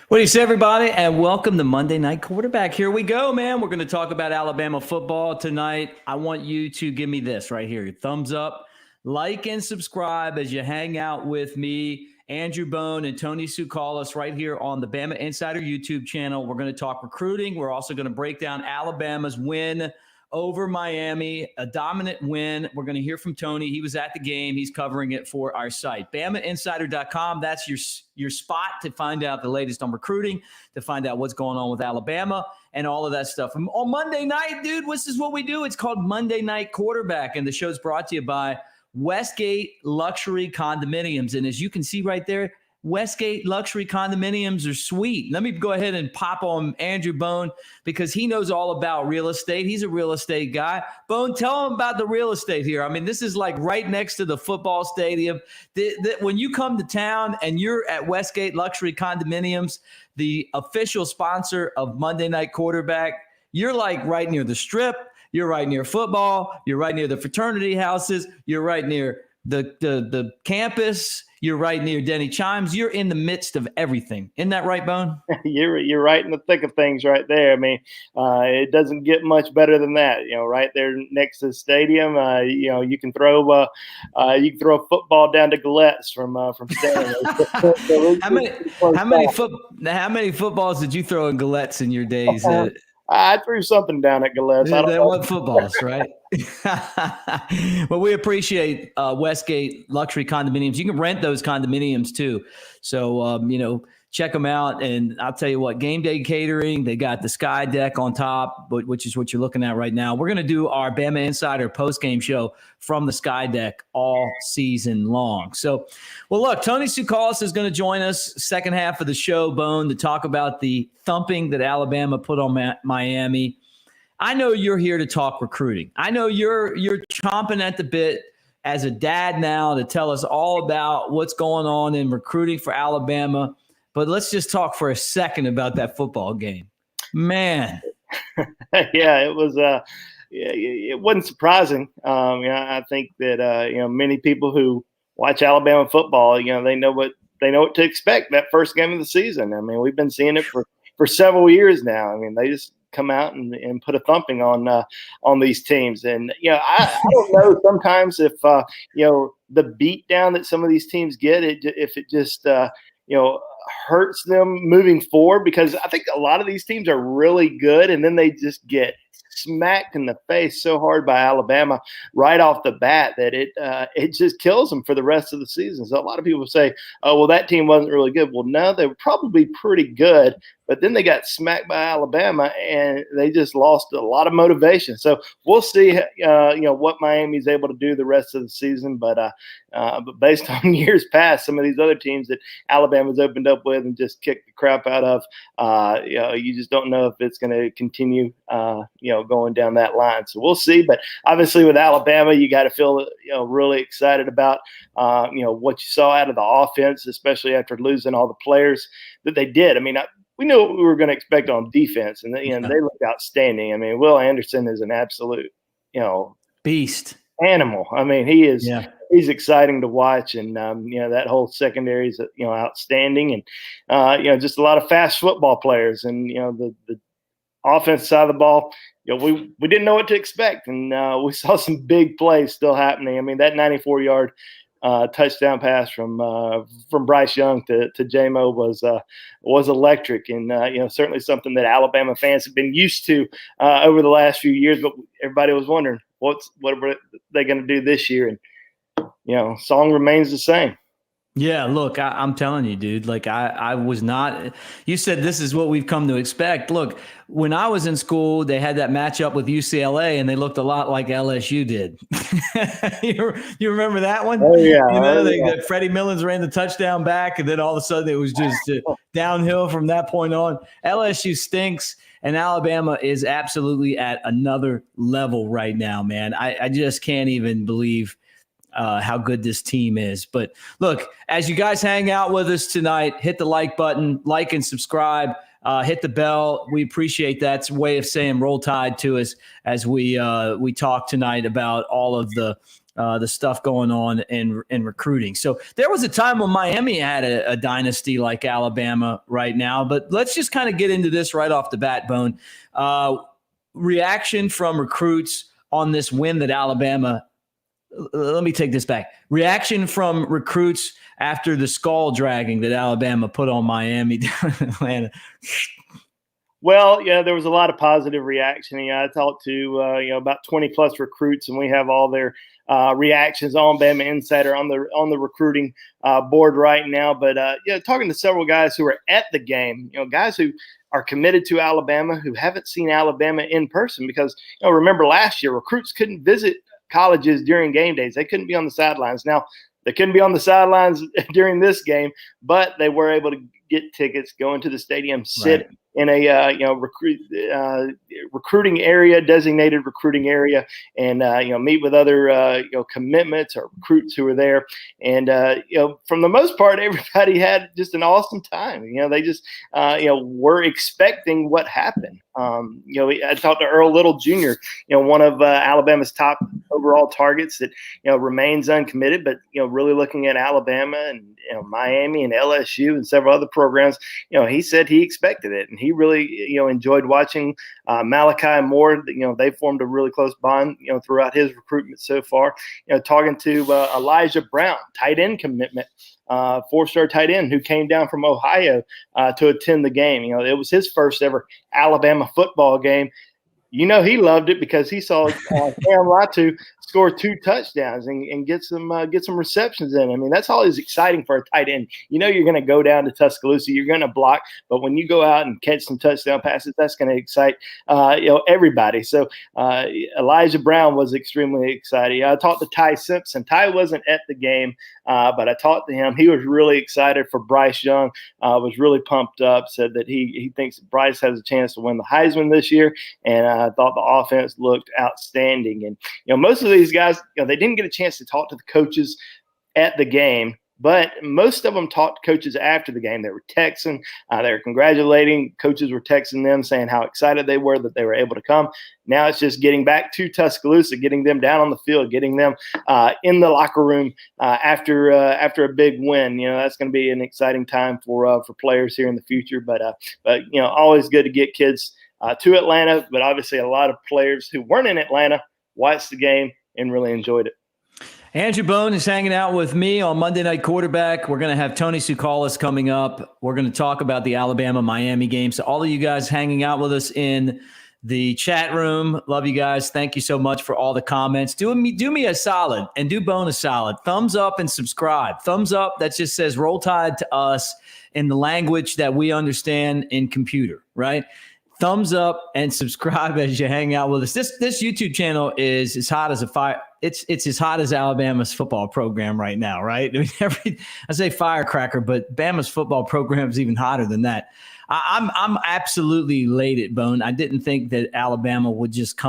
What do you say, everybody? And welcome to Monday Night Quarterback. Here we go, man. We're going to talk about Alabama football tonight. I want you to give me this right here. Thumbs up, like, and subscribe as you hang out with me, Andrew Bone, and Tony Tsoukalas right here on the BamaInsider YouTube channel. We're going to talk recruiting. We're also going to break down Alabama's win over Miami, a dominant win. We're going to hear from Tony. He was at the game. He's covering it for our site. BamaInsider.com. That's your spot to find out the latest on recruiting, to find out what's going on with Alabama and all of that stuff. And on Monday night, dude, this is what we do. It's called Monday Night Quarterback, and the show's brought to you by Westgate Luxury Condominiums. And as you can see right there, Westgate Luxury Condominiums are sweet. Let me go ahead and pop on Andrew Bone because he knows all about real estate. He's a real estate guy. Bone, tell him about the real estate here. I mean, this is like right next to the football stadium. When you come to town and you're at Westgate Luxury Condominiums, the official sponsor of Monday Night Quarterback, you're like right near the Strip. You're right near football. You're right near the fraternity houses. You're right near the campus. You're right near Denny Chimes. You're in the midst of everything. Isn't that right, Bone? You're right in the thick of things right there. I mean, it doesn't get much better than that. Right there next to the stadium. You can throw a football down to Galette's from Stanley. How many footballs did you throw in Galette's in your days? I threw something down at Galette's. They want footballs, right? Well, we appreciate Westgate Luxury Condominiums. You can rent those condominiums too. So, check them out. And I'll tell you what, game day catering, they got the Sky Deck on top, which is what you're looking at right now. We're going to do our Bama Insider post-game show from the Sky Deck all season long. So, well, look, Tony Tsoukalas is going to join us second half of the show, Bone, to talk about the thumping that Alabama put on Miami. I know you're here to talk recruiting. I know you're chomping at the bit as a dad now to tell us all about what's going on in recruiting for Alabama. But let's just talk for a second about that football game. Man. Yeah, it was it wasn't surprising. I think that many people who watch Alabama football, they know what to expect that first game of the season. I mean, we've been seeing it for several years now. I mean, they just come out and put a thumping on these teams. And I don't know sometimes if the beat down that some of these teams get, if it just hurts them moving forward, because I think a lot of these teams are really good and then they just get smacked in the face so hard by Alabama right off the bat that it just kills them for the rest of the season. So a lot of people say, oh, well, that team wasn't really good. Well, no, they were probably pretty good, but then they got smacked by Alabama and they just lost a lot of motivation. So we'll see, what Miami's able to do the rest of the season. But based on years past, some of these other teams that Alabama's opened up with and just kicked the crap out of, you just don't know if it's going to continue, going down that line. So we'll see. But obviously with Alabama, you got to feel, really excited about, what you saw out of the offense, especially after losing all the players that they did. I mean, we knew what we were going to expect on defense, and they looked outstanding. I mean, Will Anderson is an absolute, beast animal. I mean, he is. Yeah. He's exciting to watch, and that whole secondary is outstanding, and just a lot of fast football players, and the offense side of the ball. We didn't know what to expect, and we saw some big plays still happening. I mean, that 94-yard touchdown pass from Bryce Young to J-Mo was electric, and certainly something that Alabama fans have been used to over the last few years. But everybody was wondering what are they going to do this year, and song remains the same. Yeah, look, I'm telling you, dude, like I was not – you said this is what we've come to expect. Look, when I was in school, they had that matchup with UCLA, and they looked a lot like LSU did. You remember that one? Oh, yeah. Freddie Millins ran the touchdown back, and then all of a sudden it was just downhill from that point on. LSU stinks, and Alabama is absolutely at another level right now, man. I just can't even believe – how good this team is. But look, as you guys hang out with us tonight, hit the like button, like and subscribe, hit the bell. We appreciate that. It's a way of saying roll tide to us as we talk tonight about all of the the stuff going on in recruiting. So there was a time when Miami had a dynasty like Alabama right now, but let's just kind of get into this right off the bat, Bone. Reaction from recruits on this win that Alabama – let me take this back. Reaction from recruits after the skull dragging that Alabama put on Miami down in Atlanta. Well, yeah, there was a lot of positive reaction. I talked to about 20 plus recruits, and we have all their reactions on BamaInsider on the recruiting board right now. But talking to several guys who are at the game, guys who are committed to Alabama, who haven't seen Alabama in person, because remember last year recruits couldn't visit colleges during game days. They couldn't be on the sidelines. Now they couldn't be on the sidelines during this game, but they were able to get tickets, go into the stadium, sit in a recruiting area, designated recruiting area, and meet with other commitments or recruits who were there. And from the most part, everybody had just an awesome time. They just were expecting what happened. I talked to Earl Little Jr., one of Alabama's top overall targets that remains uncommitted, but really looking at Alabama and Miami and LSU and several other programs. He said he expected it, and he really enjoyed watching Malachi Moore. They formed a really close bond throughout his recruitment so far. Talking to Elijah Brown, tight end commitment, 4-star tight end who came down from Ohio to attend the game. It was his first ever Alabama football game. He loved it because he saw Cam Latu score 2 touchdowns and get some receptions in. I mean, that's always exciting for a tight end. You're going to go down to Tuscaloosa, you're going to block, but when you go out and catch some touchdown passes, that's going to excite everybody. So Elijah Brown was extremely excited. I talked to Ty Simpson. Ty wasn't at the game, but I talked to him. He was really excited for Bryce Young. Was really pumped up. Said that he thinks that Bryce has a chance to win the Heisman this year, and I thought the offense looked outstanding. And most of these guys, they didn't get a chance to talk to the coaches at the game, but most of them talked to coaches after the game. They were texting, they were congratulating. Coaches were texting them saying how excited they were that they were able to come. Now it's just getting back to Tuscaloosa, getting them down on the field, getting them in the locker room after a big win. That's going to be an exciting time for players here in the future. But always good to get kids to Atlanta. But obviously, a lot of players who weren't in Atlanta watched the game and really enjoyed it. Andrew Bone is hanging out with me on Monday Night Quarterback. We're going to have Tony Tsoukalas coming up. We're going to talk about the Alabama-Miami game. So all of you guys hanging out with us in the chat room, love you guys. Thank you so much for all the comments. Do me a solid and do Bone a solid. Thumbs up and subscribe. Thumbs up, that just says Roll Tide to us in the language that we understand in computer, right? Thumbs up and subscribe as you hang out with us. This YouTube channel is as hot as a fire. It's as hot as Alabama's football program right now, right? I say firecracker, but Bama's football program is even hotter than that. I'm absolutely elated, Bone. I didn't think that Alabama would just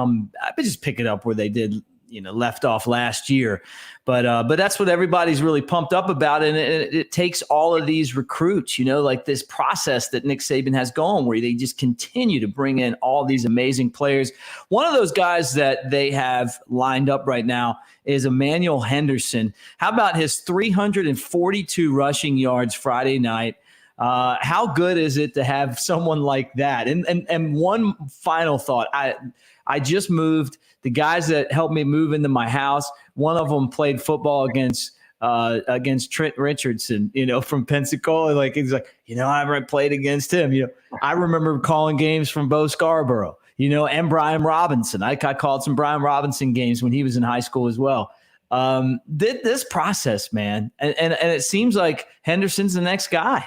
pick it up where they did, left off last year. But that's what everybody's really pumped up about. And it takes all of these recruits, like this process that Nick Saban has going where they just continue to bring in all these amazing players. One of those guys that they have lined up right now is Emmanuel Henderson. How about his 342 rushing yards Friday night? How good is it to have someone like that? And one final thought, I just moved. The guys that helped me move into my house, one of them played football against Trent Richardson, from Pensacola. Like, he's like, I played against him. I remember calling games from Bo Scarborough, and Brian Robinson. I called some Brian Robinson games when he was in high school as well. This process, man. And it seems like Henderson's the next guy.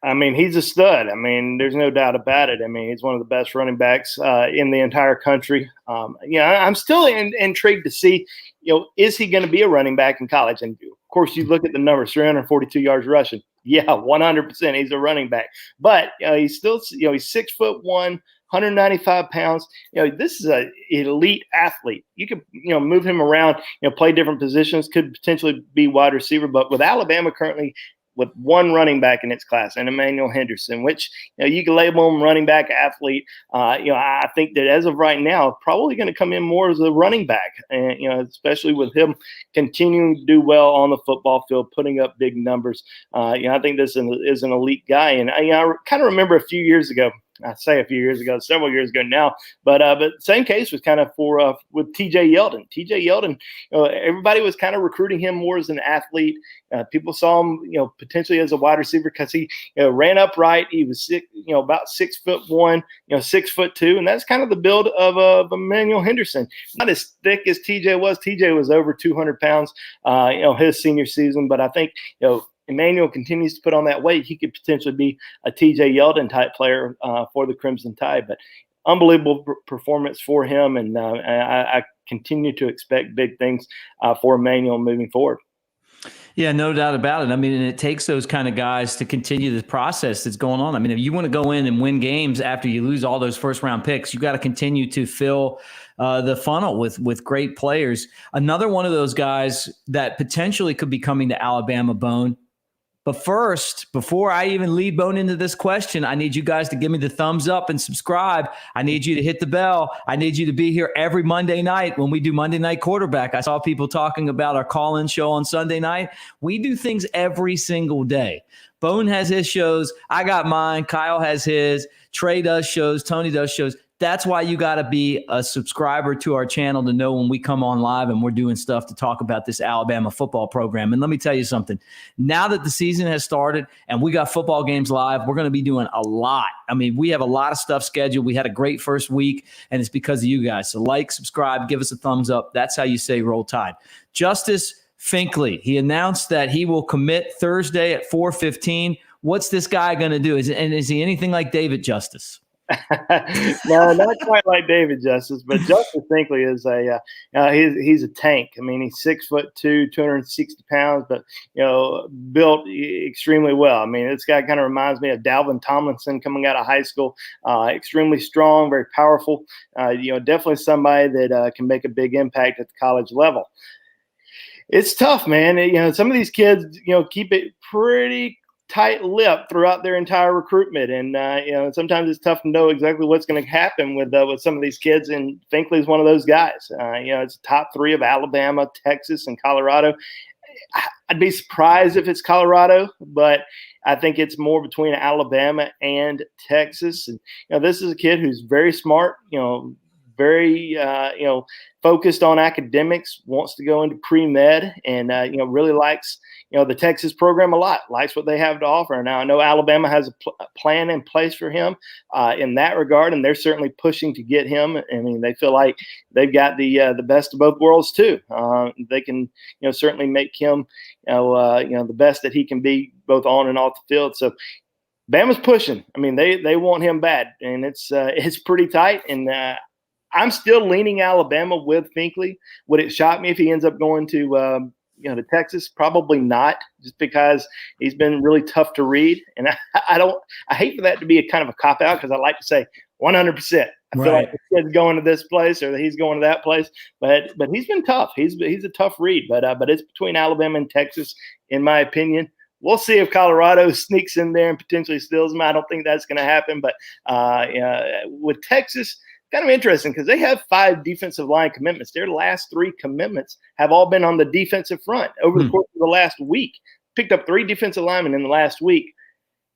I mean, he's a stud. I mean, there's no doubt about it. I mean, he's one of the best running backs in the entire country. I'm still intrigued to see, is he going to be a running back in college? And of course, you look at the numbers, 342 yards rushing. Yeah, 100%. He's a running back. But he's still, he's 6'1", 195 pounds. This is an elite athlete. You could, move him around, play different positions, could potentially be wide receiver. But with Alabama currently with one running back in its class, and Emmanuel Henderson, which you can label him running back athlete. I think that as of right now, probably going to come in more as a running back, and especially with him continuing to do well on the football field, putting up big numbers. I think this is an elite guy, and I kind of remember a few years ago. I say a few years ago, several years ago now, but same case was kind of with T.J. Yeldon. T.J. Yeldon, everybody was kind of recruiting him more as an athlete. People saw him, potentially as a wide receiver because he ran upright. He was about 6'1", 6'2", and that's kind of the build of Emmanuel Henderson. Not as thick as T.J. was. T.J. was over 200 pounds, his senior season, but I think Emmanuel continues to put on that weight. He could potentially be a T.J. Yeldon type player for the Crimson Tide. But unbelievable performance for him, and I continue to expect big things for Emmanuel moving forward. Yeah, no doubt about it. I mean, and it takes those kind of guys to continue the process that's going on. I mean, if you want to go in and win games after you lose all those first-round picks, you got to continue to fill the funnel with great players. Another one of those guys that potentially could be coming to Alabama, Bone. But first, before I even lead Bone into this question, I need you guys to give me the thumbs up and subscribe. I need you to hit the bell. I need you to be here every Monday night when we do Monday Night Quarterback. I saw people talking about our call-in show on Sunday night. We do things every single day. Bone has his shows. I got mine. Kyle has his. Trey does shows. Tony does shows. That's why you got to be a subscriber to our channel to know when we come on live and we're doing stuff to talk about this Alabama football program. And let me tell you something. Now that the season has started and we got football games live, we're going to be doing a lot. I mean, we have a lot of stuff scheduled. We had a great first week, and it's because of you guys. So like, subscribe, give us a thumbs up. That's how you say Roll Tide. Justice Finkley, he announced that he will commit Thursday at 4:15. What's this guy going to do? Is he anything like David Justice? No, not quite like David Justice, but Justice Finkley is he's a tank. I mean, he's 6'2", 260 pounds, but built extremely well. I mean, this guy kind of reminds me of Dalvin Tomlinson coming out of high school. Extremely strong, very powerful. Definitely somebody that can make a big impact at the college level. It's tough, man. Some of these kids, keep it pretty tight-lipped throughout their entire recruitment, and sometimes it's tough to know exactly what's going to happen with some of these kids. And Finkley is one of those guys. It's top 3 of Alabama, Texas, and Colorado. I'd be surprised if it's Colorado, but I think it's more between Alabama and Texas. And this is a kid who's very smart. Very focused on academics, wants to go into pre-med, and really likes the Texas program a lot, likes what they have to offer. Now, I know Alabama has a plan in place for him in that regard, and they're certainly pushing to get him. I mean, they feel like they've got the best of both worlds too. They can certainly make him the best that he can be both on and off the field. So Bama's pushing. I mean, they want him bad, and it's pretty tight. And I'm still leaning Alabama with Finkley. Would it shock me if he ends up going to to Texas? Probably not, just because he's been really tough to read. And I hate for that to be a kind of a cop out, because I like to say 100%. I feel like the kid's going to this place or he's going to that place, but he's been tough. He's a tough read, but it's between Alabama and Texas, in my opinion. We'll see if Colorado sneaks in there and potentially steals him. I don't think that's going to happen, but with Texas, kind of interesting, because they have 5 defensive line commitments. Their last 3 commitments have all been on the defensive front over the course of the last week. Picked up 3 defensive linemen in the last week.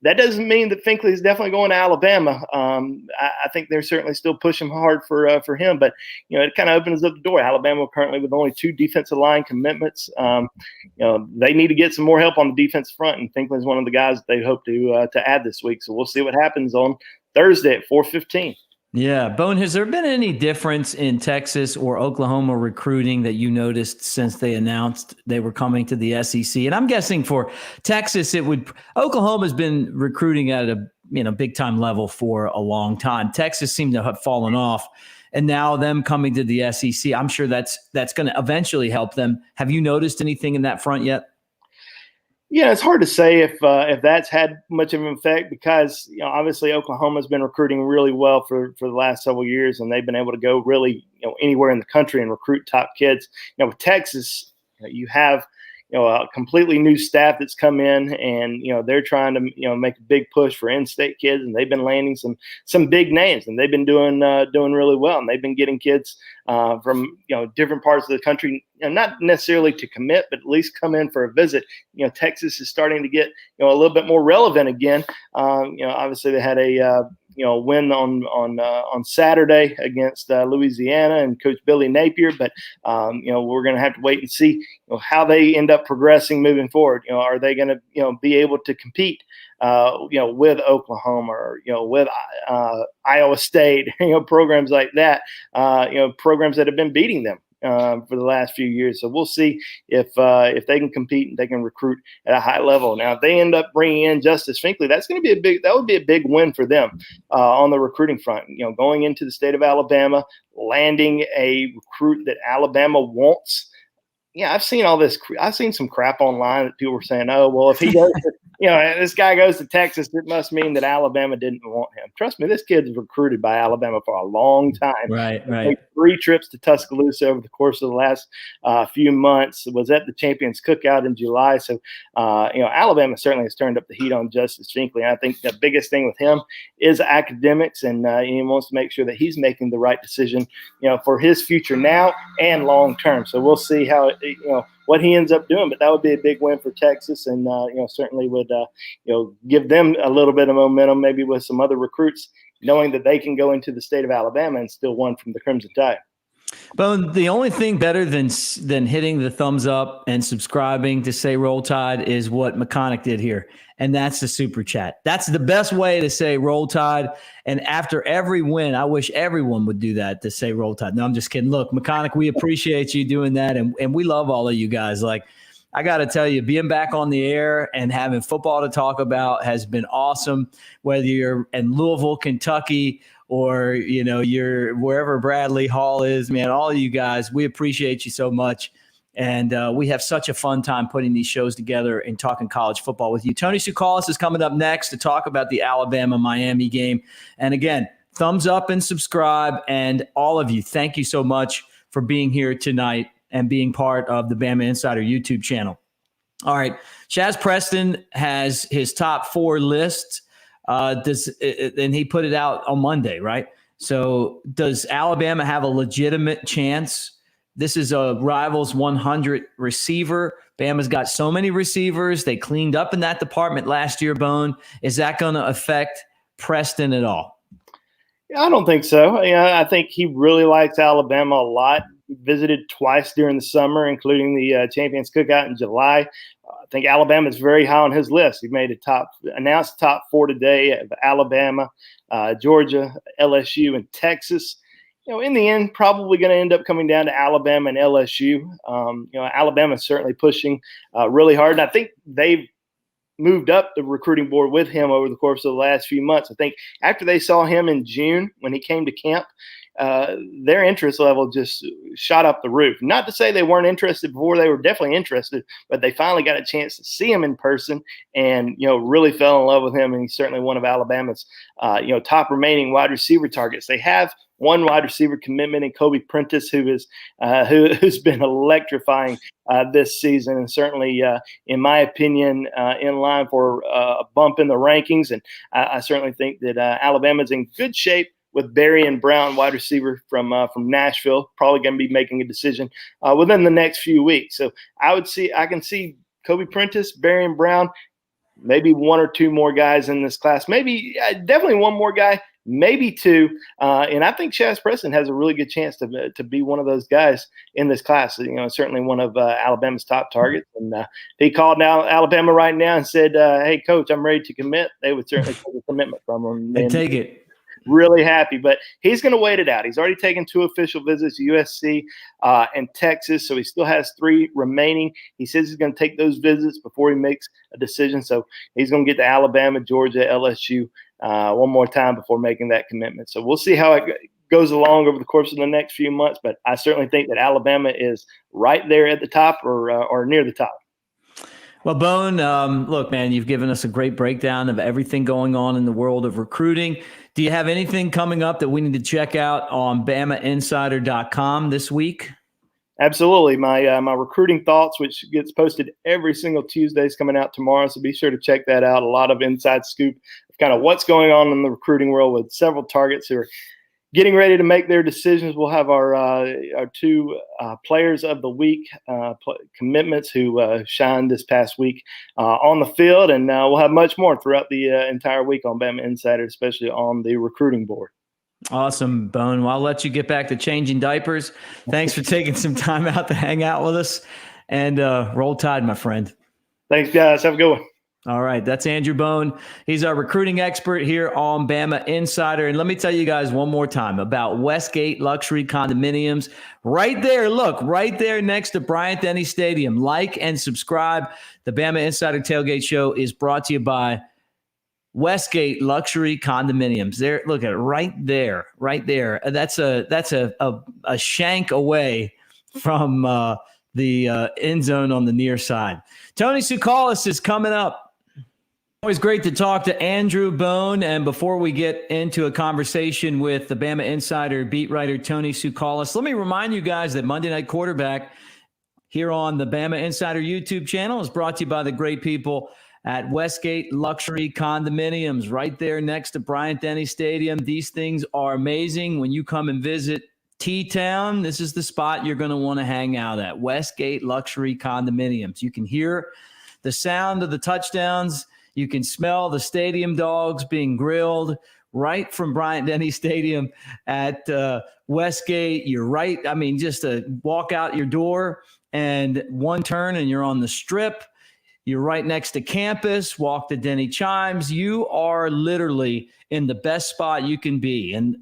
That doesn't mean that Finkley is definitely going to Alabama. I think they're certainly still pushing hard for him, but it kind of opens up the door. Alabama currently with only 2 defensive line commitments. They need to get some more help on the defensive front, and Finkley is one of the guys that they hope to add this week. So we'll see what happens on Thursday at 4:15. Yeah. Bone, has there been any difference in Texas or Oklahoma recruiting that you noticed since they announced they were coming to the SEC? And I'm guessing for Texas, Oklahoma's been recruiting at a big time level for a long time. Texas seemed to have fallen off, and now them coming to the SEC, I'm sure that's going to eventually help them. Have you noticed anything in that front yet? Yeah, it's hard to say if that's had much of an effect, because obviously Oklahoma's been recruiting really well for the last several years, and they've been able to go really anywhere in the country and recruit top kids. With Texas, you have a completely new staff that's come in, and they're trying to make a big push for in-state kids, and they've been landing some big names, and they've been doing really well, and they've been getting kids from different parts of the country, not necessarily to commit, but at least come in for a visit. Texas is starting to get a little bit more relevant again. Obviously they had a win on Saturday against Louisiana and Coach Billy Napier, but we're going to have to wait and see how they end up progressing moving forward. Are they going to be able to compete with Oklahoma or with Iowa State, programs like that, programs that have been beating them for the last few years. So we'll see if they can compete and they can recruit at a high level. Now, if they end up bringing in Justice Finkley, that would be a big win for them on the recruiting front. Going into the state of Alabama, landing a recruit that Alabama wants. Yeah, I've seen all this. I've seen some crap online that people were saying, "Oh, well, if he goes to, this guy goes to Texas, it must mean that Alabama didn't want him." Trust me, this kid's recruited by Alabama for a long time. Right. Made 3 trips to Tuscaloosa over the course of the last few months. Was at the Champions Cookout in July. So, Alabama certainly has turned up the heat on Justice Finkley. I think the biggest thing with him is academics, and he wants to make sure that he's making the right decision, for his future now and long term. So we'll see how what he ends up doing, but that would be a big win for Texas, and certainly would give them a little bit of momentum, maybe with some other recruits, knowing that they can go into the state of Alabama and still win from the Crimson Tide. But the only thing better than hitting the thumbs up and subscribing to say Roll Tide is what McConaughey did here, and that's the super chat. That's the best way to say Roll Tide. And after every win, I wish everyone would do that, to say Roll Tide. No, I'm just kidding. Look, McConaughey, we appreciate you doing that, and we love all of you guys. Like, I got to tell you, being back on the air and having football to talk about has been awesome. Whether you're in Louisville, Kentucky, or you're wherever Bradley Hall is, man, all of you guys, we appreciate you so much. And we have such a fun time putting these shows together and talking college football with you. Tony Tsoukalas is coming up next to talk about the Alabama-Miami game. And again, thumbs up and subscribe. And all of you, thank you so much for being here tonight and being part of the Bama Insider YouTube channel. All right, Chaz Preston has his top 4 list. And he put it out on Monday, right? So does Alabama have a legitimate chance? This is a Rivals 100 receiver. Bama's got so many receivers. They cleaned up in that department last year, Bone. Is that going to affect Preston at all? I don't think so. I think he really likes Alabama a lot. He visited twice during the summer, including the Champions Cookout in July. I think Alabama is very high on his list. He made announced top 4 today of Alabama, Georgia, LSU, and Texas. In the end, probably going to end up coming down to Alabama and LSU. Alabama is certainly pushing really hard, and I think they've moved up the recruiting board with him over the course of the last few months. I think after they saw him in June when he came to camp, their interest level just shot up the roof. Not to say they weren't interested before; they were definitely interested, but they finally got a chance to see him in person and really fell in love with him. And he's certainly one of Alabama's top remaining wide receiver targets. They have one wide receiver commitment in Kobe Prentice, who's been electrifying this season, and certainly, in my opinion, in line for a bump in the rankings. And I certainly think that Alabama's in good shape with Barry and Brown, wide receiver from Nashville, probably going to be making a decision within the next few weeks. So I can see Kobe Prentice, Barry and Brown, maybe 1 or 2 more guys in this class, maybe definitely 1 more guy, maybe 2. And I think Chaz Preston has a really good chance to be one of those guys in this class. Certainly one of Alabama's top targets. And he called now Alabama right now and said, "Hey, coach, I'm ready to commit." They would certainly take a commitment from him. And take it. Really happy, but he's going to wait it out. He's already taken 2 official visits, USC and Texas, so he still has 3 remaining. He says he's going to take those visits before he makes a decision, so he's going to get to Alabama, Georgia, LSU one more time before making that commitment. So we'll see how it goes along over the course of the next few months, but I certainly think that Alabama is right there at the top or near the top. Well, Bone, look, man, you've given us a great breakdown of everything going on in the world of recruiting. Do you have anything coming up that we need to check out on BamaInsider.com this week? Absolutely. My recruiting thoughts, which gets posted every single Tuesday, is coming out tomorrow. So be sure to check that out. A lot of inside scoop of kind of what's going on in the recruiting world with several targets who are getting ready to make their decisions. We'll have our two players of the week commitments who shined this past week on the field, and we'll have much more throughout the entire week on Bama Insider, especially on the recruiting board. Awesome, Bone. Well, I'll let you get back to changing diapers. Thanks for taking some time out to hang out with us, and roll Tide, my friend. Thanks, guys. Have a good one. All right, that's Andrew Bone. He's our recruiting expert here on Bama Insider. And let me tell you guys one more time about Westgate Luxury Condominiums. Right there, look, right there next to Bryant-Denny Stadium. Like and subscribe. The Bama Insider Tailgate Show is brought to you by Westgate Luxury Condominiums. There, look at it, right there, right there. That's a shank away from the end zone on the near side. Tony Tsoukalas is coming up. Always great to talk to Andrew Bone. And before we get into a conversation with the Bama Insider beat writer Tony Tsoukalas, let me remind you guys that Monday Night Quarterback here on the Bama Insider YouTube channel is brought to you by the great people at Westgate Luxury Condominiums, right there next to Bryant-Denny Stadium. These things are amazing. When you come and visit T-Town, this is the spot you're going to want to hang out at, Westgate Luxury Condominiums. You can hear the sound of the touchdowns. You can smell the stadium dogs being grilled right from Bryant-Denny Stadium at Westgate. You're right. I mean, just to walk out your door and one turn and you're on the Strip. You're right next to campus. Walk to Denny Chimes. You are literally in the best spot you can be. And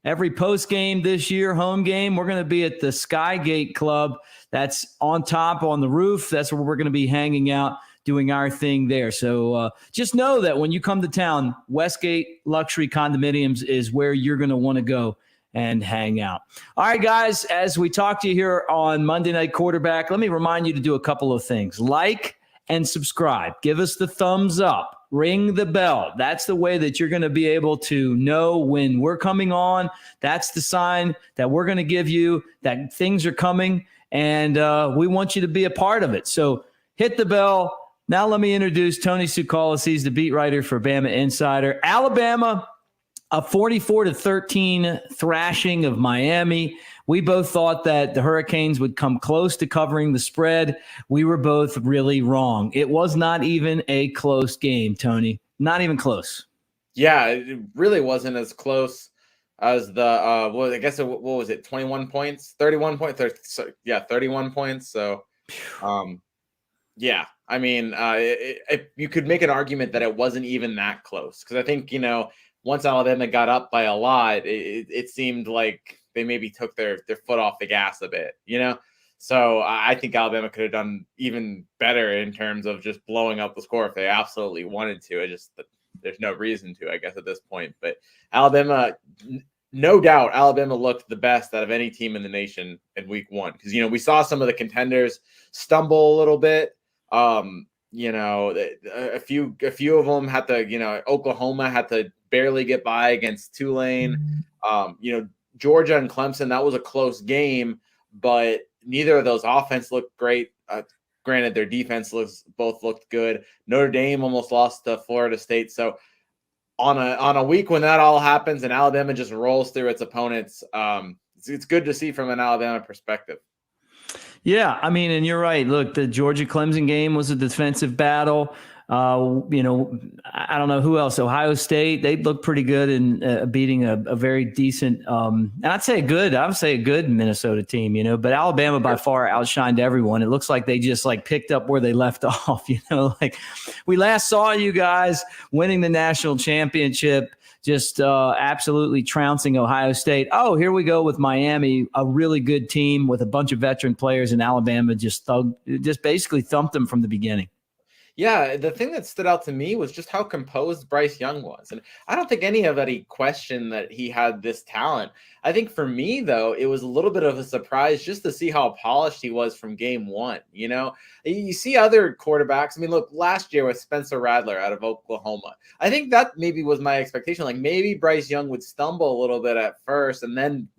every post game this year, home game, we're going to be at the Skygate Club. That's on top on the roof. That's where we're going to be hanging out, doing our thing there. So just know that when you come to town, Westgate Luxury Condominiums is where you're going to want to go and hang out. All right, guys, as we talk to you here on Monday Night Quarterback, let me remind you to do a couple of things. Like and subscribe. Give us the thumbs up. Ring the bell. That's the way that you're going to be able to know when we're coming on. That's the sign that we're going to give you that things are coming, and we want you to be a part of it. So hit the bell. Now let me introduce Tony Tsoukalas. He's the beat writer for Bama Insider. Alabama, a 44-13 thrashing of Miami. We both thought that the Hurricanes would come close to covering the spread. We were both really wrong. It was not even a close game, Tony. Not even close. Yeah, it really wasn't as close as the I guess what was it? 21 points, 31 points. 31 points. So, yeah. I mean, you could make an argument that it wasn't even that close because I think once Alabama got up by a lot, it seemed like they maybe took their foot off the gas a bit, So I think Alabama could have done even better in terms of just blowing up the score if they absolutely wanted to. There's no reason to, I guess, at this point. But Alabama, no doubt, Alabama looked the best out of any team in the nation in week one because, we saw some of the contenders stumble a little bit. A few of them had to, Oklahoma had to barely get by against Tulane. Georgia and Clemson, that was a close game, but neither of those offense looked great. Granted, their defense both looked good. Notre Dame almost lost to Florida State. So on a week when that all happens and Alabama just rolls through its opponents, it's good to see from an Alabama perspective. Yeah, I mean, and you're right. Look, the Georgia-Clemson game was a defensive battle. I don't know who else. Ohio State, they looked pretty good in beating a very decent, and I would say a good Minnesota team, but Alabama by far outshined everyone. It looks like they just picked up where they left off, we last saw you guys winning the national championship, just absolutely trouncing Ohio State. Oh, here we go with Miami, a really good team with a bunch of veteran players, and Alabama just basically thumped them from the beginning. Yeah, the thing that stood out to me was just how composed Bryce Young was. And I don't think anybody questioned that he had this talent. I think for me, though, it was a little bit of a surprise just to see how polished he was from game one. You see other quarterbacks. I mean, look, last year with Spencer Rattler out of Oklahoma, I think that maybe was my expectation. Maybe Bryce Young would stumble a little bit at first and then,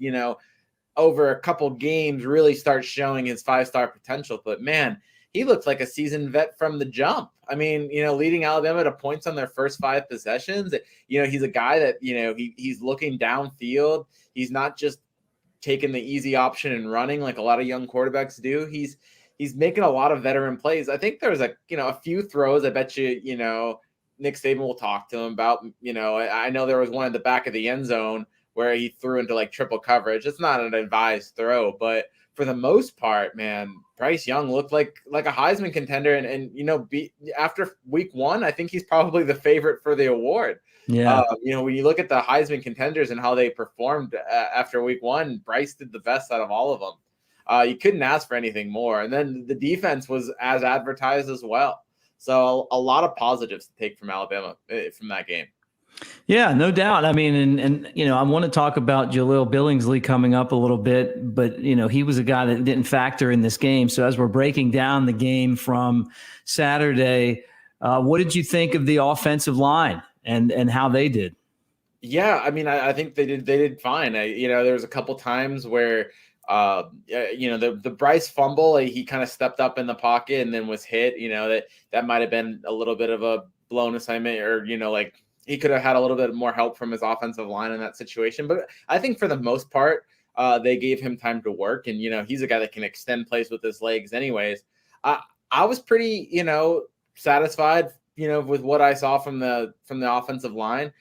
over a couple games really start showing his 5-star potential. But man, he looked like a seasoned vet from the jump. I mean, leading Alabama to points on their first 5 possessions. He's a guy that, he's looking downfield. He's not just taking the easy option and running like a lot of young quarterbacks do. He's making a lot of veteran plays. I think there's a few throws. I bet Nick Saban will talk to him about, I know there was one at the back of the end zone where he threw into like triple coverage. It's not an advised throw, but for the most part, man, Bryce Young looked like a Heisman contender. And after week 1, I think he's probably the favorite for the award. Yeah. When you look at the Heisman contenders and how they performed after week 1, Bryce did the best out of all of them. You couldn't ask for anything more. And then the defense was as advertised as well. So a lot of positives to take from Alabama from that game. Yeah, no doubt. I mean, and I want to talk about Jahleel Billingsley coming up a little bit, but he was a guy that didn't factor in this game. So as we're breaking down the game from Saturday, what did you think of the offensive line and how they did? Yeah, I mean, I think they did fine. There was a couple times where the Bryce fumble, he kind of stepped up in the pocket and then was hit. That might have been a little bit of a blown assignment, or he could have had a little bit more help from his offensive line in that situation. But I think for the most part, they gave him time to work. And, he's a guy that can extend plays with his legs anyways. I was pretty, satisfied, with what I saw from the offensive line.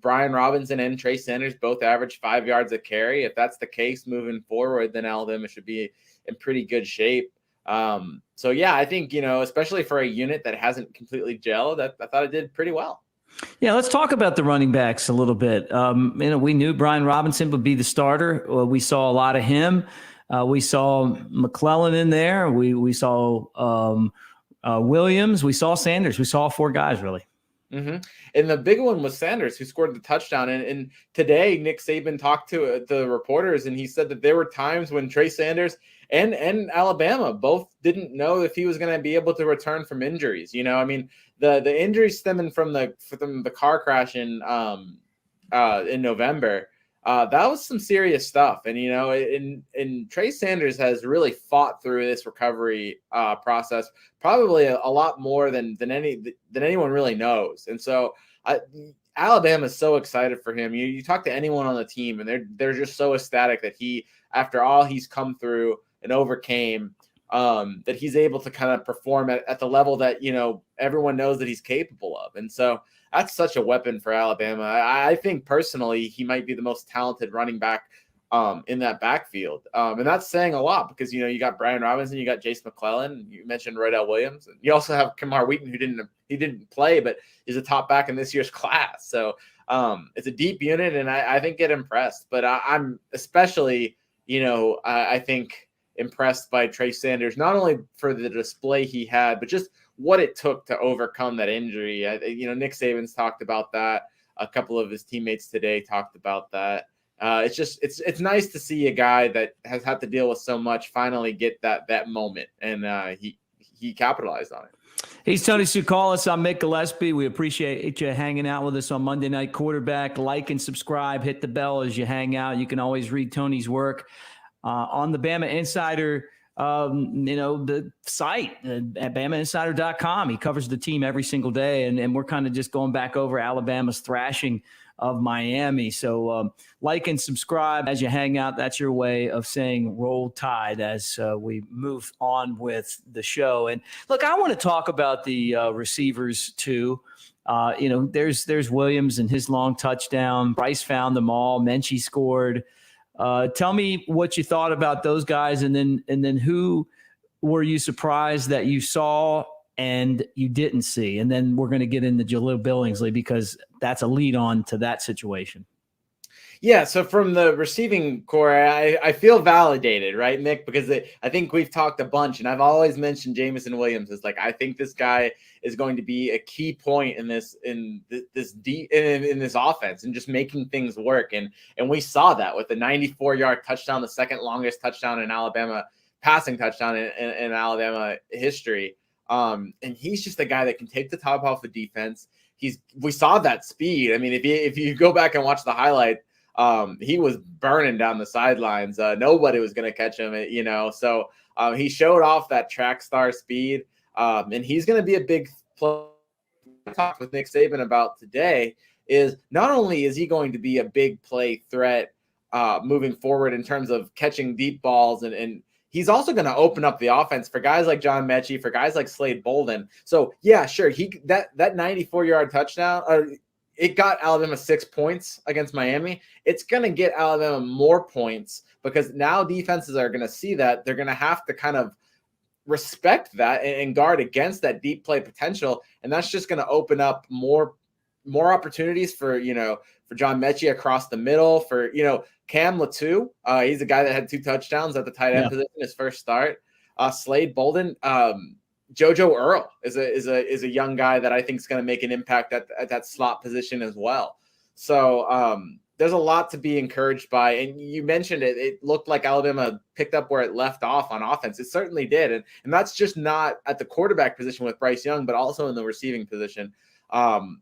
Brian Robinson and Trey Sanders both averaged 5 yards a carry. If that's the case moving forward, then Alabama should be in pretty good shape. So, yeah, I think, especially for a unit that hasn't completely gelled, I thought it did pretty well. Yeah, let's talk about the running backs a little bit. We knew Brian Robinson would be the starter. We saw a lot of him. We saw McClellan in there. We saw Williams. We saw Sanders. We saw 4 guys, really. Mm-hmm. And the big one was Sanders, who scored the touchdown. And today, Nick Saban talked to the reporters, and he said that there were times when Trey Sanders and Alabama both didn't know if he was going to be able to return from injuries. I mean, the injuries stemming from the car crash in November, that was some serious stuff. And Trey Sanders has really fought through this recovery process probably a lot more than anyone really knows. And so Alabama is so excited for him. You talk to anyone on the team, and they're just so ecstatic that he, after all he's come through and overcame, that he's able to kind of perform at the level that, everyone knows that he's capable of. And so that's such a weapon for Alabama. I think personally, he might be the most talented running back in that backfield. And that's saying a lot because, you got Brian Robinson, you got Jace McClellan, you mentioned Roydell Williams, and you also have Kamar Wheaton, who didn't play, but is a top back in this year's class. So it's a deep unit, and I think it impressed. But I'm especially, I think impressed by Trey Sanders, not only for the display he had, but just what it took to overcome that injury. Nick Saban's talked about that. A couple of his teammates today talked about that. It's nice to see a guy that has had to deal with so much finally get that moment, and he capitalized on it. He's Tony Tsoukalas. I'm Mick Gillispie. We appreciate you hanging out with us on Monday Night Quarterback. Like and subscribe. Hit the bell as you hang out. You can always read Tony's work on the Bama Insider, the site at BamaInsider.com. He covers the team every single day, and we're kind of just going back over Alabama's thrashing of Miami. So like and subscribe as you hang out. That's your way of saying roll tide as we move on with the show. And look, I want to talk about the receivers too. There's Williams and his long touchdown. Bryce found them all. Menchie scored. Tell me what you thought about those guys, and then who were you surprised that you saw and you didn't see? And then we're going to get into Jahleel Billingsley because that's a lead on to that situation. Yeah, so from the receiving core, I feel validated, right, Mick? Because I think we've talked a bunch, and I've always mentioned Jameson Williams. It's like I think this guy is going to be a key point in this offense and just making things work. And we saw that with the 94-yard touchdown, the second longest touchdown in Alabama, passing touchdown in Alabama history. And he's just a guy that can take the top off the defense. We saw that speed. I mean, if you go back and watch the highlight, he was burning down the sidelines. Nobody was going to catch him, So he showed off that track star speed, and he's going to be a big player. I talked with Nick Saban about today is not only is he going to be a big play threat moving forward in terms of catching deep balls, and he's also going to open up the offense for guys like John Mechie, for guys like Slade Bolden. So yeah, sure, that 94-yard touchdown, it got Alabama 6 points against Miami. It's going to get Alabama more points because now defenses are going to see that. They're going to have to kind of respect that and guard against that deep play potential. And that's just going to open up more opportunities for John Mechie across the middle, for, Cam Latu. He's a guy that had 2 touchdowns at the tight end position, his first start. Slade Bolden, JoJo Earl is a young guy that I think is going to make an impact at that slot position as well. So there's a lot to be encouraged by. And you mentioned it. It looked like Alabama picked up where it left off on offense. It certainly did. And that's just not at the quarterback position with Bryce Young, but also in the receiving position,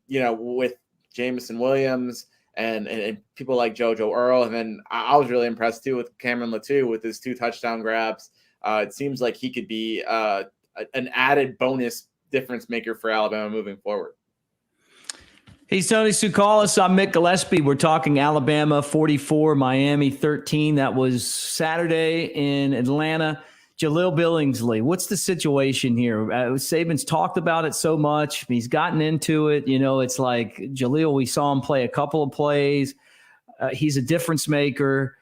with Jamison Williams and people like JoJo Earl. And then I was really impressed too with Cameron Latu with his 2 touchdown grabs. It seems like he could be an added bonus difference maker for Alabama moving forward. He's Tony Tsoukalas. I'm Mick Gillispie. We're talking Alabama 44, Miami 13. That was Saturday in Atlanta. Jahleel Billingsley, what's the situation here? Saban's talked about it so much. He's gotten into it. It's like Jahleel, we saw him play a couple of plays. He's a difference maker.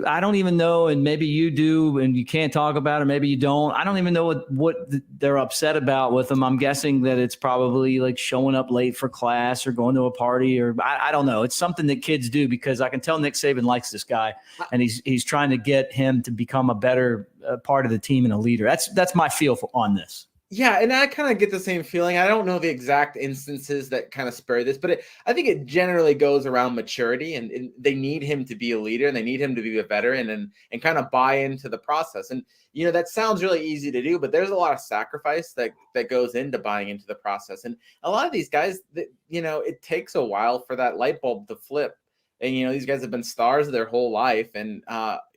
I don't even know, and maybe you do, and you can't talk about it. Maybe you don't. I don't even know what they're upset about with him. I'm guessing that it's probably like showing up late for class or going to a party, or I don't know. It's something that kids do because I can tell Nick Saban likes this guy, and he's trying to get him to become a better part of the team and a leader. That's my feel on this. Yeah, and I kind of get the same feeling. I don't know the exact instances that kind of spur this, but I think it generally goes around maturity, and they need him to be a leader, and they need him to be a veteran and kind of buy into the process. And, that sounds really easy to do, but there's a lot of sacrifice that goes into buying into the process. And a lot of these guys, it takes a while for that light bulb to flip. And, these guys have been stars their whole life. And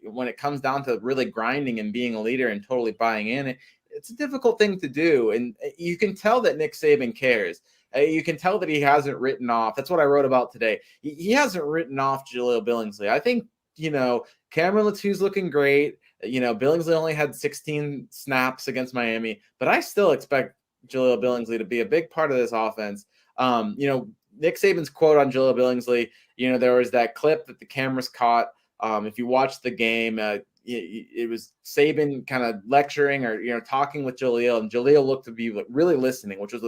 when it comes down to really grinding and being a leader and totally buying in, it's a difficult thing to do. And you can tell that Nick Saban cares. You can tell that he hasn't written off. That's what I wrote about today. He hasn't written off Jahleel Billingsley. I think, Cameron Latu's looking great. Billingsley only had 16 snaps against Miami, but I still expect Jahleel Billingsley to be a big part of this offense. Nick Saban's quote on Jahleel Billingsley, there was that clip that the cameras caught. If you watch the game, it was Saban kind of lecturing or, talking with Jahleel, and Jahleel looked to be really listening, which was,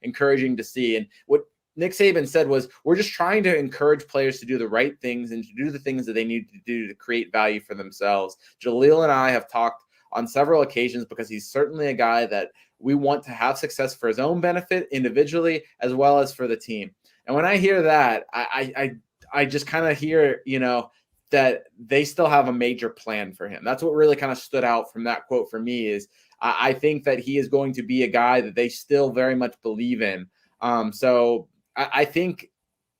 encouraging to see. And what Nick Saban said was, we're just trying to encourage players to do the right things and to do the things that they need to do to create value for themselves. Jahleel and I have talked on several occasions because he's certainly a guy that we want to have success for his own benefit individually, as well as for the team. And when I hear that, I just kind of hear, that they still have a major plan for him. That's what really kind of stood out from that quote for me is I think that he is going to be a guy that they still very much believe in. So I think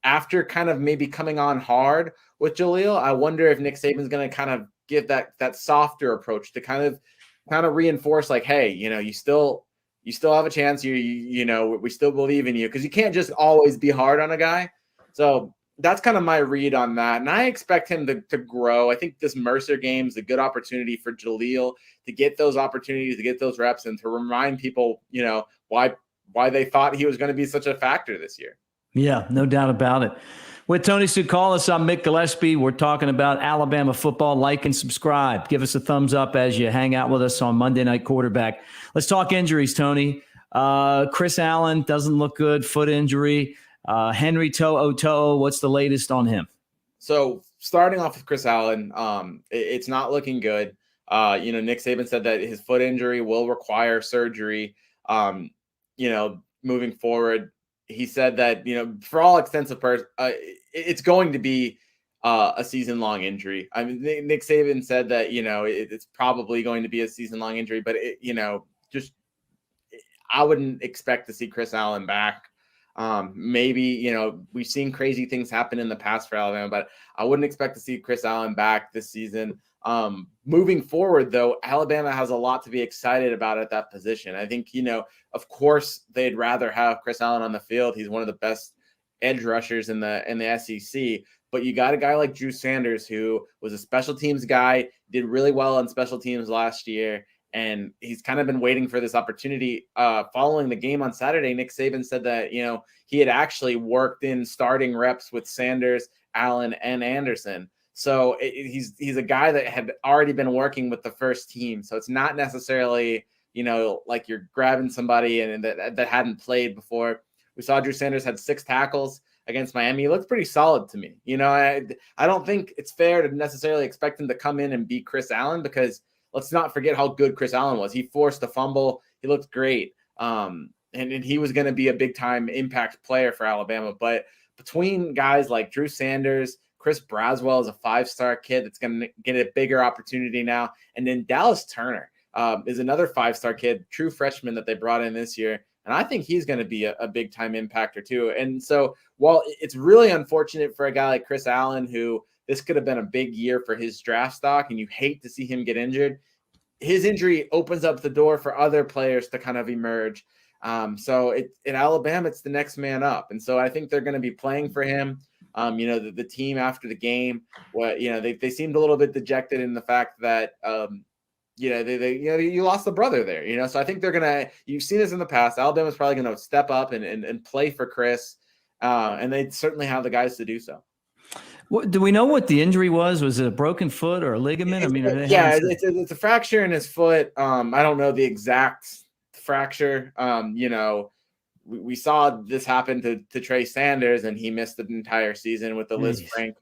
after kind of maybe coming on hard with Jahleel, I wonder if Nick Saban's going to kind of give that softer approach to kind of reinforce like, hey, you still have a chance. We still believe in you, because you can't just always be hard on a guy. So that's kind of my read on that. And I expect him to grow. I think this Mercer game is a good opportunity for Jahleel to get those opportunities, to get those reps, and to remind people, why they thought he was going to be such a factor this year. Yeah, no doubt about it. With Tony Tsoukalas, I'm Mick Gillispie. We're talking about Alabama football. Like and subscribe. Give us a thumbs up as you hang out with us on Monday Night Quarterback. Let's talk injuries, Tony. Chris Allen doesn't look good, foot injury. Henry To'o, what's the latest on him? So starting off with Chris Allen, it's not looking good. Nick Saban said that his foot injury will require surgery. Moving forward, he said that, for all extensive it's going to be a season-long injury. I mean, Nick Saban said that, it's probably going to be a season-long injury, but I wouldn't expect to see Chris Allen back Maybe, we've seen crazy things happen in the past for Alabama, but I wouldn't expect to see Chris Allen back this season. Moving forward, though, Alabama has a lot to be excited about at that position. I think, of course, they'd rather have Chris Allen on the field. He's one of the best edge rushers in the SEC. But you got a guy like Drew Sanders, who was a special teams guy, did really well on special teams last year, and he's kind of been waiting for this opportunity. Following the game on Saturday, Nick Saban said that, he had actually worked in starting reps with Sanders, Allen, and Anderson. So he's a guy that had already been working with the first team. So it's not necessarily, like you're grabbing somebody and that hadn't played before. We saw Drew Sanders had 6 tackles against Miami. He looked pretty solid to me. I don't think it's fair to necessarily expect him to come in and beat Chris Allen, because let's not forget how good Chris Allen was. He forced a fumble. He looked great. And he was going to be a big time impact player for Alabama. But between guys like Drew Sanders, Chris Braswell is a 5-star kid that's going to get a bigger opportunity now. And then Dallas Turner is another 5-star kid, true freshman that they brought in this year. And I think he's going to be a big-time impactor too. And so while it's really unfortunate for a guy like Chris Allen, who this could have been a big year for his draft stock, and you hate to see him get injured, his injury opens up the door for other players to kind of emerge. So in Alabama, it's the next man up. And so I think they're going to be playing for him. The team after the game, they seemed a little bit dejected in the fact that, you lost the brother there, so I think you've seen this in the past. Alabama's probably going to step up and play for Chris. And they certainly have the guys to do so. What, do we know what the injury was? Was it a broken foot or a ligament? It's a fracture in his foot. I don't know the exact fracture. We saw this happen to Trey Sanders, and he missed the entire season with the Lisfranc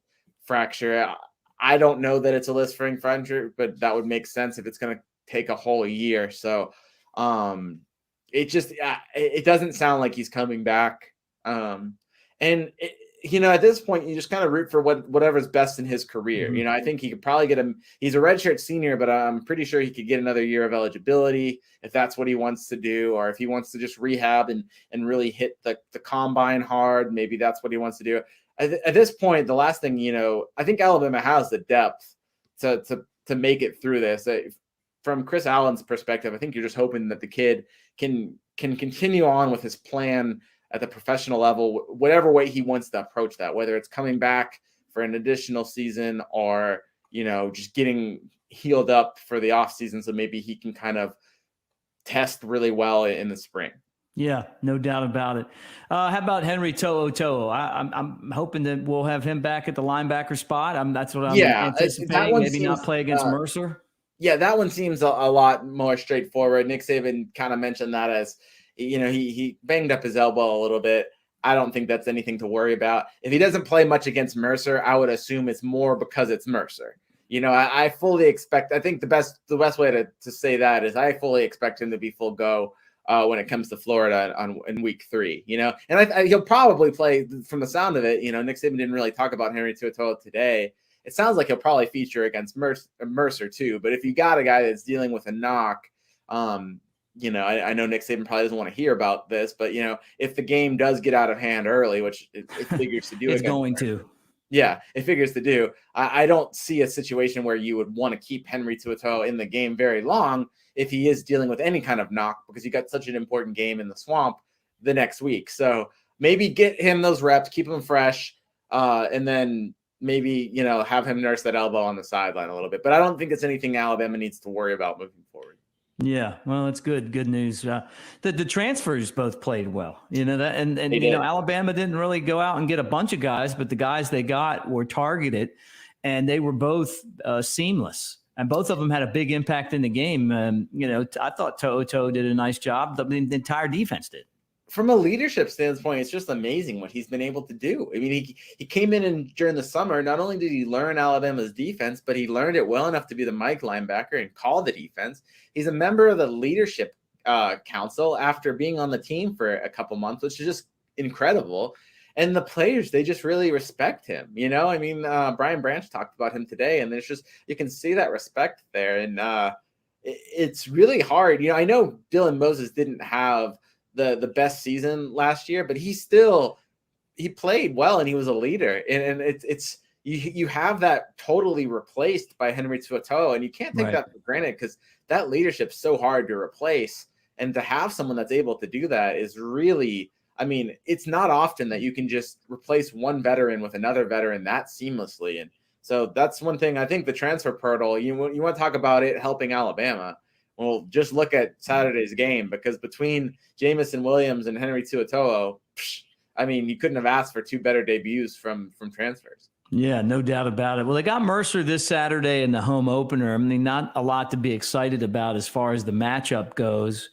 fracture. I don't know that it's a Lisfranc fracture, but that would make sense if it's going to take a whole year. So it doesn't sound like he's coming back. At this point, you just kind of root for whatever's best in his career. Mm-hmm. I think he could probably get him. He's a redshirt senior, but I'm pretty sure he could get another year of eligibility if that's what he wants to do, or if he wants to just rehab and really hit the combine hard. Maybe that's what he wants to do. At this point, the last thing, I think Alabama has the depth to make it through this. From Chris Allen's perspective, I think you're just hoping that the kid can continue on with his plan at the professional level, whatever way he wants to approach that, whether it's coming back for an additional season or, just getting healed up for the off season. So maybe he can kind of test really well in the spring. Yeah, no doubt about it. How about Henry To'oTo'o? I'm hoping that we'll have him back at the linebacker spot. That's what I'm anticipating. Maybe not play against Mercer. Yeah, that one seems a lot more straightforward. Nick Saban kind of mentioned that as, he banged up his elbow a little bit. I don't think that's anything to worry about. If he doesn't play much against Mercer, I would assume it's more because it's Mercer. I fully expect, I think the best way to say that is I fully expect him to be full go when it comes to Florida in week 3, and he'll probably play from the sound of it. Nick Saban didn't really talk about Henry To'oTo'o today. It sounds like he'll probably feature against Mercer too. But if you got a guy that's dealing with a knock, I know Nick Saban probably doesn't want to hear about this, but if the game does get out of hand early, which it figures to do, it's going to. Yeah, it figures to do. I don't see a situation where you would want to keep Henry To'oTo'o in the game very long if he is dealing with any kind of knock, because you got such an important game in the Swamp the next week. So maybe get him those reps, keep him fresh, and then maybe, have him nurse that elbow on the sideline a little bit. But I don't think it's anything Alabama needs to worry about moving forward. Yeah, well, it's good news. The transfers both played well, that, and Alabama didn't really go out and get a bunch of guys, but the guys they got were targeted, and they were both seamless, and both of them had a big impact in the game. I thought To'oTo'o did a nice job. The entire defense did. From a leadership standpoint, it's just amazing what he's been able to do. I mean, he came in and during the summer, not only did he learn Alabama's defense, but he learned it well enough to be the Mike linebacker and call the defense. He's a member of the leadership council after being on the team for a couple months, which is just incredible. And the players, they just really respect him. Brian Branch talked about him today, and there's just, you can see that respect there. And it's really hard. I know Dylan Moses didn't have the best season last year, but he played well and he was a leader. And it's you have that totally replaced by Henry To'oTo'o, and you can't take that for granted because that leadership's so hard to replace. And to have someone that's able to do that is really, I mean, it's not often that you can just replace one veteran with another veteran that seamlessly. And so that's one thing. I think the transfer portal, you want to talk about it helping Alabama. Well, just look at Saturday's game, because between Jamison Williams and Henry To'oTo'o, I mean, you couldn't have asked for two better debuts from transfers. Yeah, no doubt about it. Well, they got Mercer this Saturday in the home opener. I mean, not a lot to be excited about as far as the matchup goes,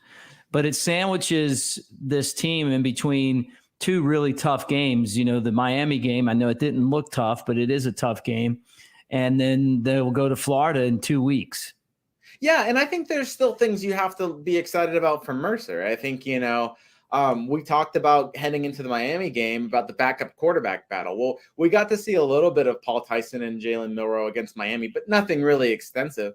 but it sandwiches this team in between two really tough games. You know, the Miami game, I know it didn't look tough, but it is a tough game. And then they will go to Florida in 2 weeks. Yeah, and I think there's still things you have to be excited about from Mercer. I think, you know, we talked about heading into the Miami game about the backup quarterback battle. Well, we got to see a little bit of Paul Tyson and Jalen Milroe against Miami, but nothing really extensive.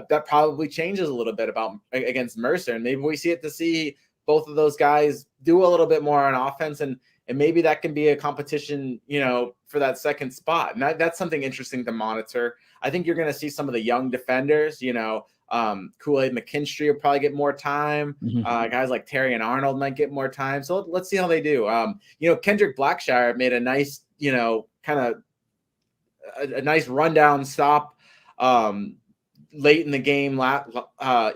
That probably changes a little bit against Mercer, and maybe we see both of those guys do a little bit more on offense, and maybe that can be a competition, you know, for that second spot. And that's something interesting to monitor. I think you're going to see some of the young defenders, you know, Kool-Aid McKinstry will probably get more time. Guys like Terry and Arnold might get more time. So let's see how they do. You know, Kendrick Blackshire made a nice, you know, kind of a nice rundown stop late in the game,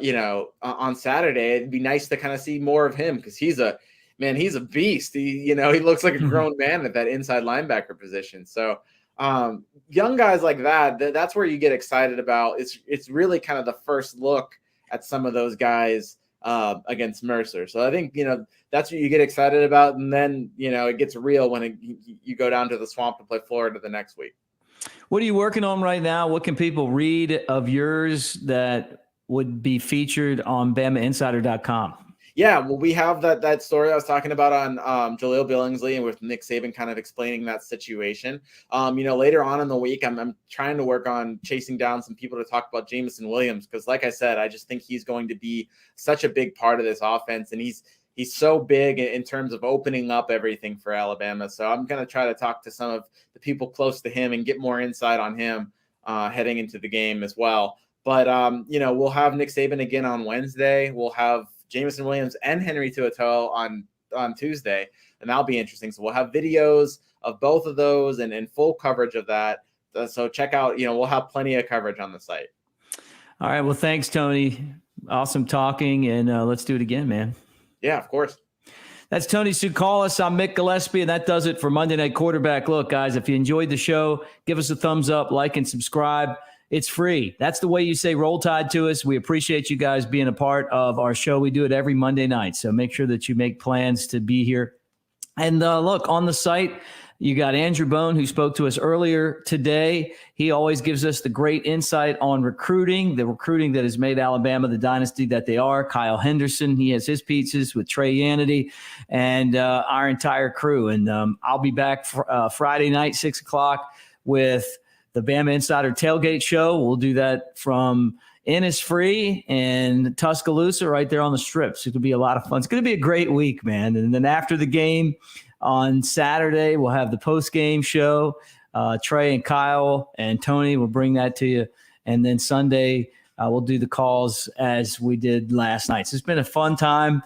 you know, on Saturday. It'd be nice to kind of see more of him because he's a beast. He looks like a grown man at that inside linebacker position. So young guys like that's where you get excited about. It's really kind of the first look at some of those guys against Mercer. So I think, you know, that's what you get excited about. And then, you know, it gets real when you go down to the Swamp to play Florida the next week. What are you working on right now? What can people read of yours that would be featured on BamaInsider.com? Yeah, well, we have that story I was talking about on Jahleel Billingsley and with Nick Saban kind of explaining that situation. You know, later on in the week, I'm trying to work on chasing down some people to talk about Jamison Williams because, like I said, I just think he's going to be such a big part of this offense, and he's so big in terms of opening up everything for Alabama. So I'm going to try to talk to some of the people close to him and get more insight on him heading into the game as well. But, you know, we'll have Nick Saban again on Wednesday. We'll have Jamison Williams and Henry To'oTo'o on Tuesday, and that'll be interesting. So we'll have videos of both of those and full coverage of that. So check out, you know, we'll have plenty of coverage on the site. All right. Well, thanks, Tony. Awesome talking, and let's do it again, man. Yeah, of course. That's Tony Tsoukalas. I'm Mick Gillispie, and that does it for Monday Night Quarterback. Look, guys, if you enjoyed the show, give us a thumbs up, like, and subscribe. It's free. That's the way you say Roll Tide to us. We appreciate you guys being a part of our show. We do it every Monday night, so make sure that you make plans to be here. And look, on the site, you got Andrew Bone, who spoke to us earlier today. He always gives us the great insight on recruiting, the recruiting that has made Alabama the dynasty that they are. Kyle Henderson, he has his pieces with Trey Yannity and our entire crew. And I'll be back Friday night, 6 o'clock, with the Bama Insider Tailgate Show. We'll do that from Innisfree and Tuscaloosa right there on the strip. So it'll be a lot of fun. It's going to be a great week, man. And then after the game on Saturday, we'll have the post-game show. Trey and Kyle and Tony will bring that to you. And then Sunday, we'll do the calls as we did last night. So it's been a fun time.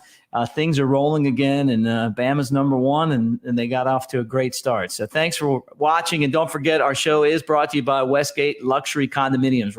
Things are rolling again, and Bama's number one, and they got off to a great start. So thanks for watching, and don't forget our show is brought to you by Westgate Luxury Condominiums.